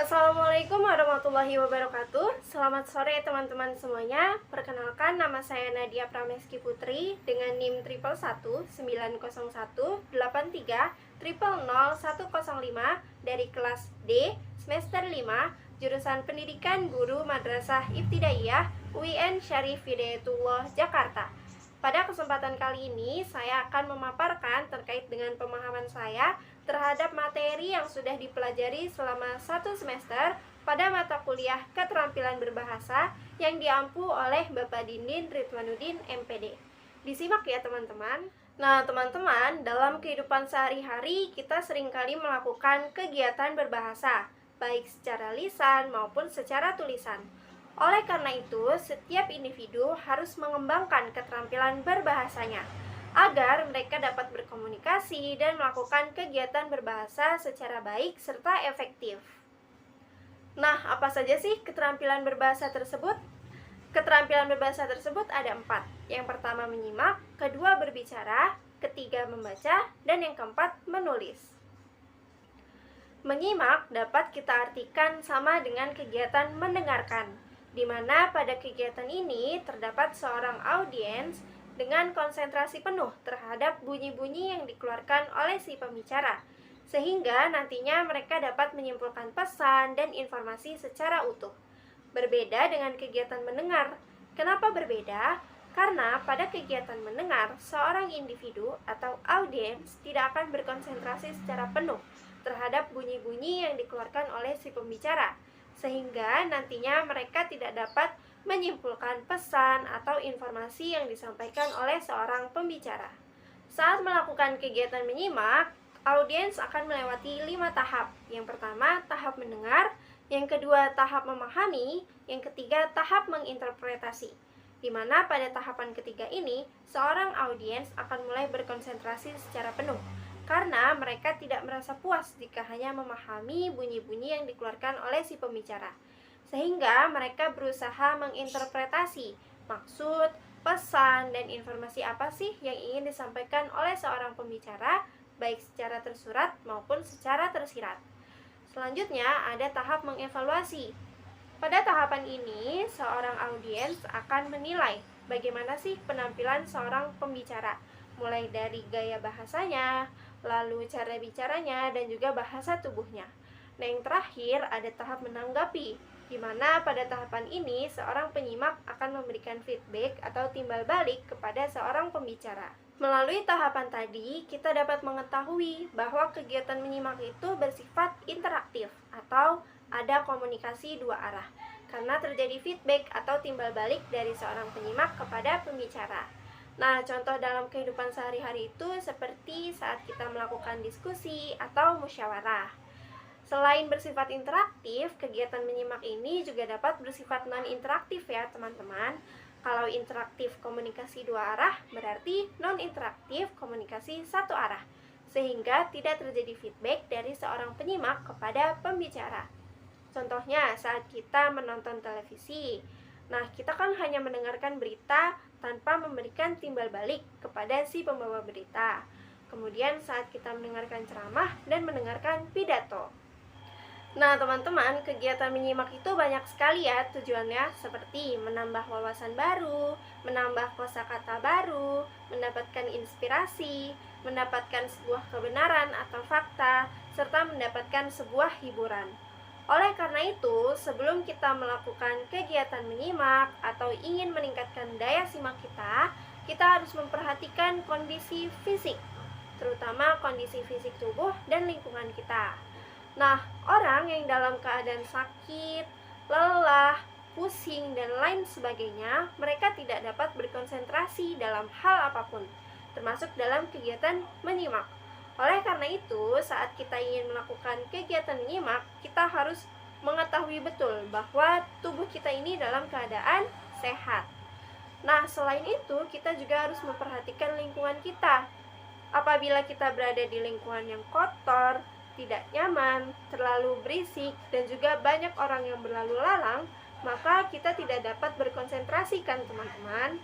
Assalamualaikum warahmatullahi wabarakatuh. Selamat sore teman-teman semuanya. Perkenalkan, nama saya Nadia Prameski Putri dengan NIM 1119183000105 dari kelas D semester 5 jurusan Pendidikan Guru Madrasah Ibtidaiyah UIN Syarif Hidayatullah Jakarta. Pada kesempatan kali ini, saya akan memaparkan terkait dengan pemahaman saya terhadap materi yang sudah dipelajari selama 1 semester pada mata kuliah keterampilan berbahasa yang diampu oleh Bapak Dindin Ridwanuddin MPD. Disimak ya teman-teman. Nah teman-teman, dalam kehidupan sehari-hari kita seringkali melakukan kegiatan berbahasa, baik secara lisan maupun secara tulisan. Oleh karena itu, setiap individu harus mengembangkan keterampilan berbahasanya agar mereka dapat berkomunikasi dan melakukan kegiatan berbahasa secara baik serta efektif. Nah, apa saja sih keterampilan berbahasa tersebut? Keterampilan berbahasa tersebut ada 4. Yang pertama menyimak, kedua berbicara, ketiga membaca, dan yang keempat menulis. Menyimak dapat kita artikan sama dengan kegiatan mendengarkan, di mana pada kegiatan ini terdapat seorang audiens dengan konsentrasi penuh terhadap bunyi-bunyi yang dikeluarkan oleh si pembicara, sehingga nantinya mereka dapat menyimpulkan pesan dan informasi secara utuh. Berbeda dengan kegiatan mendengar. Kenapa berbeda? Karena pada kegiatan mendengar, seorang individu atau audiens tidak akan berkonsentrasi secara penuh terhadap bunyi-bunyi yang dikeluarkan oleh si pembicara, sehingga nantinya mereka tidak dapat menyimpulkan pesan atau informasi yang disampaikan oleh seorang pembicara. Saat melakukan kegiatan menyimak, audiens akan melewati 5 tahap. Yang pertama, tahap mendengar, yang kedua, tahap memahami, yang ketiga, tahap menginterpretasi. Di mana pada tahapan ketiga ini, seorang audiens akan mulai berkonsentrasi secara penuh, karena mereka tidak merasa puas jika hanya memahami bunyi-bunyi yang dikeluarkan oleh si pembicara. Sehingga mereka berusaha menginterpretasi maksud, pesan, dan informasi apa sih yang ingin disampaikan oleh seorang pembicara, baik secara tersurat maupun secara tersirat. Selanjutnya ada tahap mengevaluasi. Pada tahapan ini, seorang audiens akan menilai bagaimana sih penampilan seorang pembicara, mulai dari gaya bahasanya, lalu cara bicaranya, dan juga bahasa tubuhnya. Nah, yang terakhir ada tahap menanggapi, di mana pada tahapan ini seorang penyimak akan memberikan feedback atau timbal balik kepada seorang pembicara. Melalui tahapan tadi, kita dapat mengetahui bahwa kegiatan menyimak itu bersifat interaktif atau ada komunikasi dua arah, karena terjadi feedback atau timbal balik dari seorang penyimak kepada pembicara. Nah, contoh dalam kehidupan sehari-hari itu seperti saat kita melakukan diskusi atau musyawarah. Selain bersifat interaktif, kegiatan menyimak ini juga dapat bersifat non-interaktif ya teman-teman. Kalau interaktif komunikasi dua arah, berarti non-interaktif komunikasi satu arah, sehingga tidak terjadi feedback dari seorang penyimak kepada pembicara. Contohnya saat kita menonton televisi. Nah, kita kan hanya mendengarkan berita tanpa memberikan timbal balik kepada si pembawa berita. Kemudian saat kita mendengarkan ceramah dan mendengarkan pidato. Nah teman-teman, kegiatan menyimak itu banyak sekali ya tujuannya, seperti menambah wawasan baru, menambah kosakata baru, mendapatkan inspirasi, mendapatkan sebuah kebenaran atau fakta, serta mendapatkan sebuah hiburan. Oleh karena itu, sebelum kita melakukan kegiatan menyimak atau ingin meningkatkan daya simak kita harus memperhatikan kondisi fisik, terutama kondisi fisik tubuh dan lingkungan kita. Nah, orang yang dalam keadaan sakit, lelah, pusing, dan lain sebagainya, mereka tidak dapat berkonsentrasi dalam hal apapun, termasuk dalam kegiatan menyimak. Oleh karena itu, saat kita ingin melakukan kegiatan menyimak, kita harus mengetahui betul bahwa tubuh kita ini dalam keadaan sehat. Nah, selain itu, kita juga harus memperhatikan lingkungan kita. Apabila kita berada di lingkungan yang kotor, tidak nyaman, terlalu berisik, dan juga banyak orang yang berlalu lalang, maka kita tidak dapat berkonsentrasi kan teman-teman.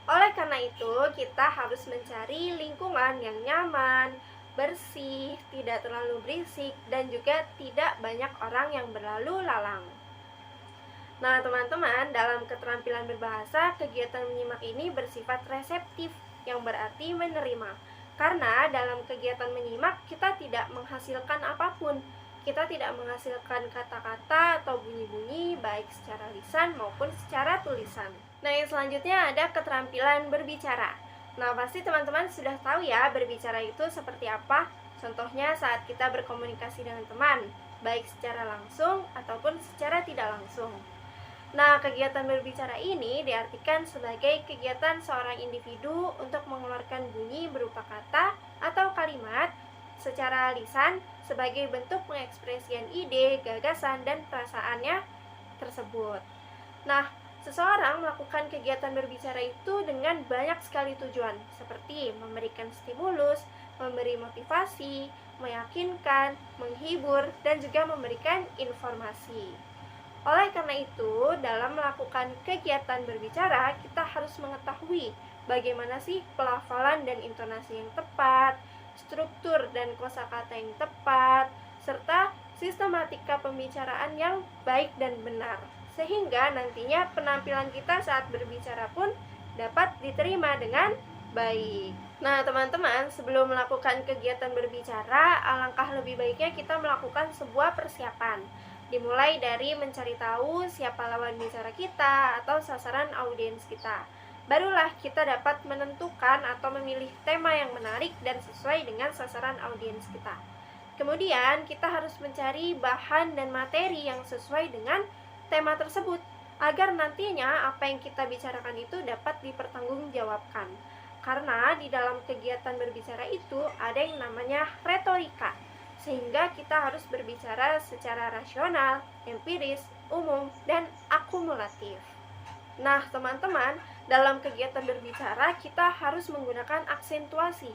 Oleh karena itu, kita harus mencari lingkungan yang nyaman, bersih, tidak terlalu berisik, dan juga tidak banyak orang yang berlalu lalang. Nah, teman-teman, dalam keterampilan berbahasa, kegiatan menyimak ini bersifat reseptif, yang berarti menerima. Karena dalam kegiatan menyimak, kita tidak menghasilkan apapun. Kita tidak menghasilkan kata-kata atau bunyi-bunyi, baik secara lisan maupun secara tulisan. Nah, yang selanjutnya ada keterampilan berbicara. Nah, pasti teman-teman sudah tahu ya, berbicara itu seperti apa. Contohnya saat kita berkomunikasi dengan teman, baik secara langsung ataupun secara tidak langsung. Nah, kegiatan berbicara ini diartikan sebagai kegiatan seorang individu untuk mengeluarkan bunyi berupa kata atau kalimat secara lisan sebagai bentuk pengekspresian ide, gagasan, dan perasaannya tersebut. Nah, seseorang melakukan kegiatan berbicara itu dengan banyak sekali tujuan, seperti memberikan stimulus, memberi motivasi, meyakinkan, menghibur, dan juga memberikan informasi. Oleh karena itu, dalam melakukan kegiatan berbicara, kita harus mengetahui bagaimana sih pelafalan dan intonasi yang tepat, struktur dan kosakata yang tepat, serta sistematika pembicaraan yang baik dan benar. Sehingga nantinya penampilan kita saat berbicara pun dapat diterima dengan baik. Nah, teman-teman, sebelum melakukan kegiatan berbicara, alangkah lebih baiknya kita melakukan sebuah persiapan. Dimulai dari mencari tahu siapa lawan bicara kita atau sasaran audiens kita. Barulah kita dapat menentukan atau memilih tema yang menarik dan sesuai dengan sasaran audiens kita. Kemudian kita harus mencari bahan dan materi yang sesuai dengan tema tersebut, agar nantinya apa yang kita bicarakan itu dapat dipertanggungjawabkan. Karena di dalam kegiatan berbicara itu ada yang namanya retorika, sehingga kita harus berbicara secara rasional, empiris, umum, dan akumulatif. Nah, teman-teman, dalam kegiatan berbicara kita harus menggunakan aksentuasi.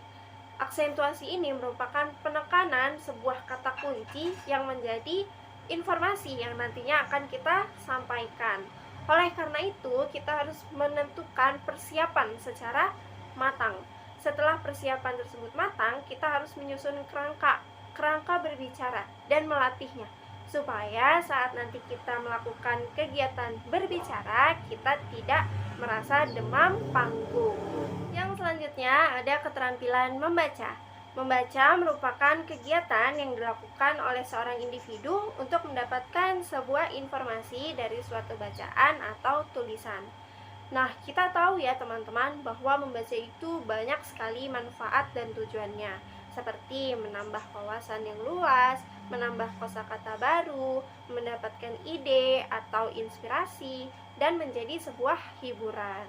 Aksentuasi ini merupakan penekanan sebuah kata kunci yang menjadi informasi yang nantinya akan kita sampaikan. Oleh karena itu, kita harus menentukan persiapan secara matang. Setelah persiapan tersebut matang, kita harus menyusun kerangka berbicara dan melatihnya, supaya saat nanti kita melakukan kegiatan berbicara, kita tidak merasa demam panggung. Yang selanjutnya ada keterampilan membaca. Membaca merupakan kegiatan yang dilakukan oleh seorang individu untuk mendapatkan sebuah informasi dari suatu bacaan atau tulisan. Nah, kita tahu ya teman-teman bahwa membaca itu banyak sekali manfaat dan tujuannya, seperti menambah wawasan yang luas, menambah kosakata baru, mendapatkan ide atau inspirasi, dan menjadi sebuah hiburan.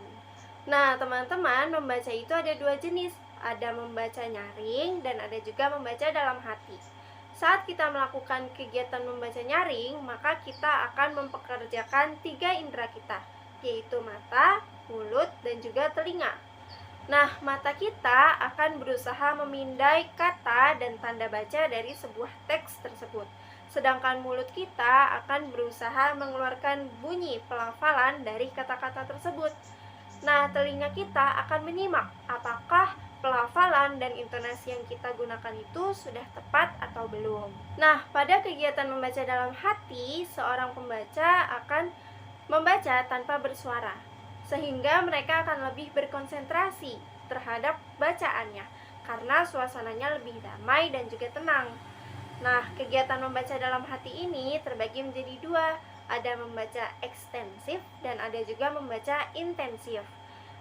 Nah, teman-teman, membaca itu ada dua jenis, ada membaca nyaring dan ada juga membaca dalam hati. Saat kita melakukan kegiatan membaca nyaring, maka kita akan mempekerjakan 3 indera kita, yaitu mata, mulut, dan juga telinga. Nah, mata kita akan berusaha memindai kata dan tanda baca dari sebuah teks tersebut. Sedangkan mulut kita akan berusaha mengeluarkan bunyi pelafalan dari kata-kata tersebut. Nah, telinga kita akan menyimak apakah pelafalan dan intonasi yang kita gunakan itu sudah tepat atau belum. Nah, pada kegiatan membaca dalam hati, seorang pembaca akan membaca tanpa bersuara, sehingga mereka akan lebih berkonsentrasi terhadap bacaannya, karena suasananya lebih damai dan juga tenang. Nah, kegiatan membaca dalam hati ini terbagi menjadi dua, ada membaca ekstensif dan ada juga membaca intensif.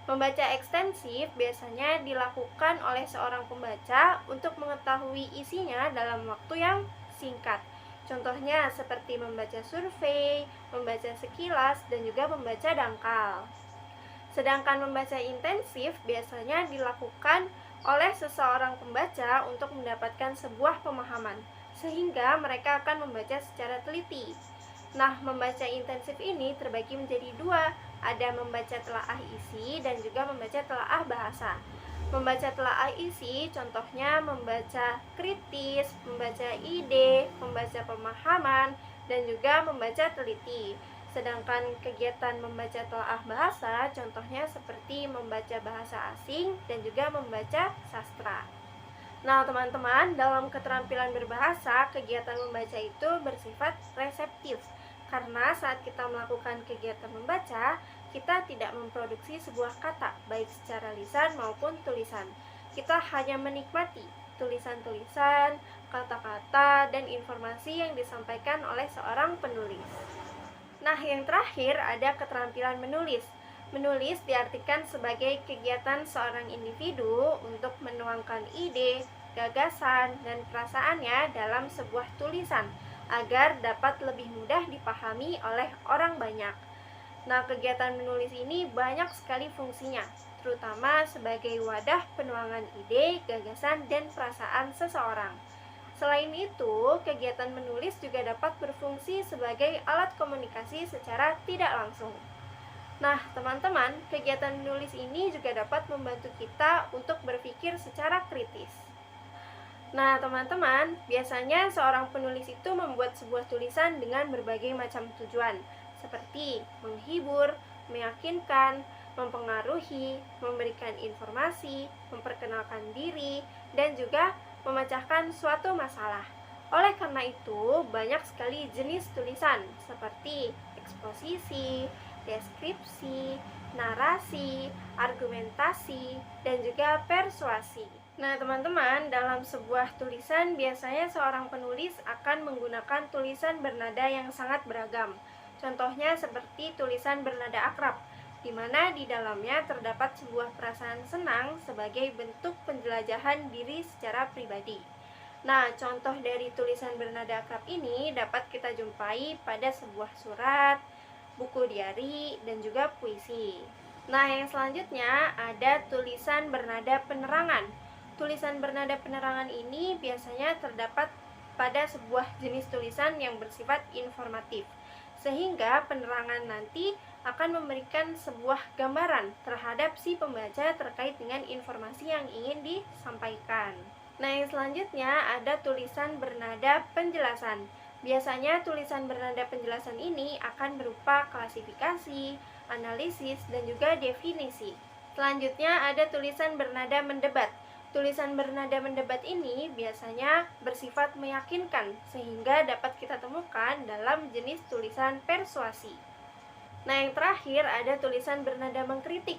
Membaca ekstensif biasanya dilakukan oleh seorang pembaca untuk mengetahui isinya dalam waktu yang singkat. Contohnya seperti membaca survei, membaca sekilas, dan juga membaca dangkal. Sedangkan membaca intensif biasanya dilakukan oleh seseorang pembaca untuk mendapatkan sebuah pemahaman, sehingga mereka akan membaca secara teliti. Nah, membaca intensif ini terbagi menjadi dua, ada membaca telaah isi dan juga membaca telaah bahasa. Membaca telaah isi contohnya membaca kritis, membaca ide, membaca pemahaman, dan juga membaca teliti. Sedangkan kegiatan membaca telaah bahasa contohnya seperti membaca bahasa asing dan juga membaca sastra. Nah, teman-teman, dalam keterampilan berbahasa, kegiatan membaca itu bersifat reseptif. Karena saat kita melakukan kegiatan membaca, kita tidak memproduksi sebuah kata, baik secara lisan maupun tulisan. Kita hanya menikmati tulisan-tulisan, kata-kata, dan informasi yang disampaikan oleh seorang penulis. Nah, yang terakhir ada keterampilan menulis. Menulis diartikan sebagai kegiatan seorang individu untuk menuangkan ide, gagasan, dan perasaannya dalam sebuah tulisan agar dapat lebih mudah dipahami oleh orang banyak. Nah, kegiatan menulis ini banyak sekali fungsinya, terutama sebagai wadah penuangan ide, gagasan, dan perasaan seseorang. Selain itu, kegiatan menulis juga dapat berfungsi sebagai alat komunikasi secara tidak langsung. Nah, teman-teman, kegiatan menulis ini juga dapat membantu kita untuk berpikir secara kritis. Nah, teman-teman, biasanya seorang penulis itu membuat sebuah tulisan dengan berbagai macam tujuan, seperti menghibur, meyakinkan, mempengaruhi, memberikan informasi, memperkenalkan diri, dan juga memecahkan suatu masalah. Oleh karena itu, banyak sekali jenis tulisan seperti eksposisi, deskripsi, narasi, argumentasi, dan juga persuasi. Nah, teman-teman, dalam sebuah tulisan biasanya seorang penulis akan menggunakan tulisan bernada yang sangat beragam. Contohnya seperti tulisan bernada akrab, di mana di dalamnya terdapat sebuah perasaan senang sebagai bentuk penjelajahan diri secara pribadi. Nah, contoh dari tulisan bernada akrab ini dapat kita jumpai pada sebuah surat, buku diari, dan juga puisi. Nah, yang selanjutnya ada tulisan bernada penerangan. Tulisan bernada penerangan ini biasanya terdapat pada sebuah jenis tulisan yang bersifat informatif, sehingga penerangan nanti akan memberikan sebuah gambaran terhadap si pembaca terkait dengan informasi yang ingin disampaikan. Nah, yang selanjutnya ada tulisan bernada penjelasan. Biasanya tulisan bernada penjelasan ini akan berupa klasifikasi, analisis, dan juga definisi. Selanjutnya ada tulisan bernada mendebat. Tulisan bernada mendebat ini biasanya bersifat meyakinkan, sehingga dapat kita temukan dalam jenis tulisan persuasi. Nah, yang terakhir ada tulisan bernada mengkritik,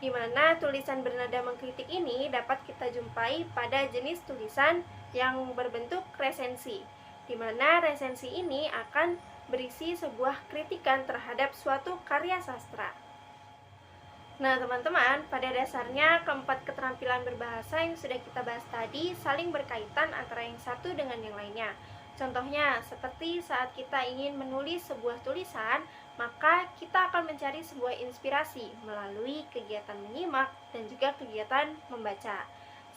di mana tulisan bernada mengkritik ini dapat kita jumpai pada jenis tulisan yang berbentuk resensi, di mana resensi ini akan berisi sebuah kritikan terhadap suatu karya sastra. Nah, teman-teman, pada dasarnya keempat keterampilan berbahasa yang sudah kita bahas tadi saling berkaitan antara yang satu dengan yang lainnya. Contohnya, seperti saat kita ingin menulis sebuah tulisan, maka kita akan mencari sebuah inspirasi melalui kegiatan menyimak dan juga kegiatan membaca.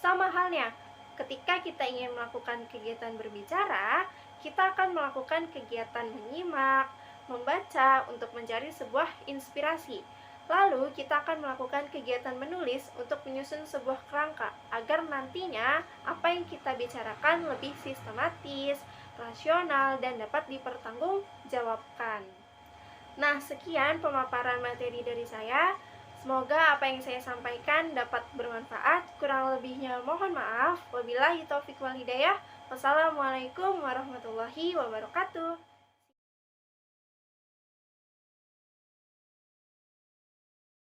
Sama halnya, ketika kita ingin melakukan kegiatan berbicara, kita akan melakukan kegiatan menyimak, membaca untuk mencari sebuah inspirasi. Lalu, kita akan melakukan kegiatan menulis untuk menyusun sebuah kerangka agar nantinya apa yang kita bicarakan lebih sistematis, rasional, dan dapat dipertanggungjawabkan. Nah, sekian pemaparan materi dari saya. Semoga apa yang saya sampaikan dapat bermanfaat. Kurang lebihnya mohon maaf. Wabillahi taufiq wal hidayah. Wassalamualaikum warahmatullahi wabarakatuh.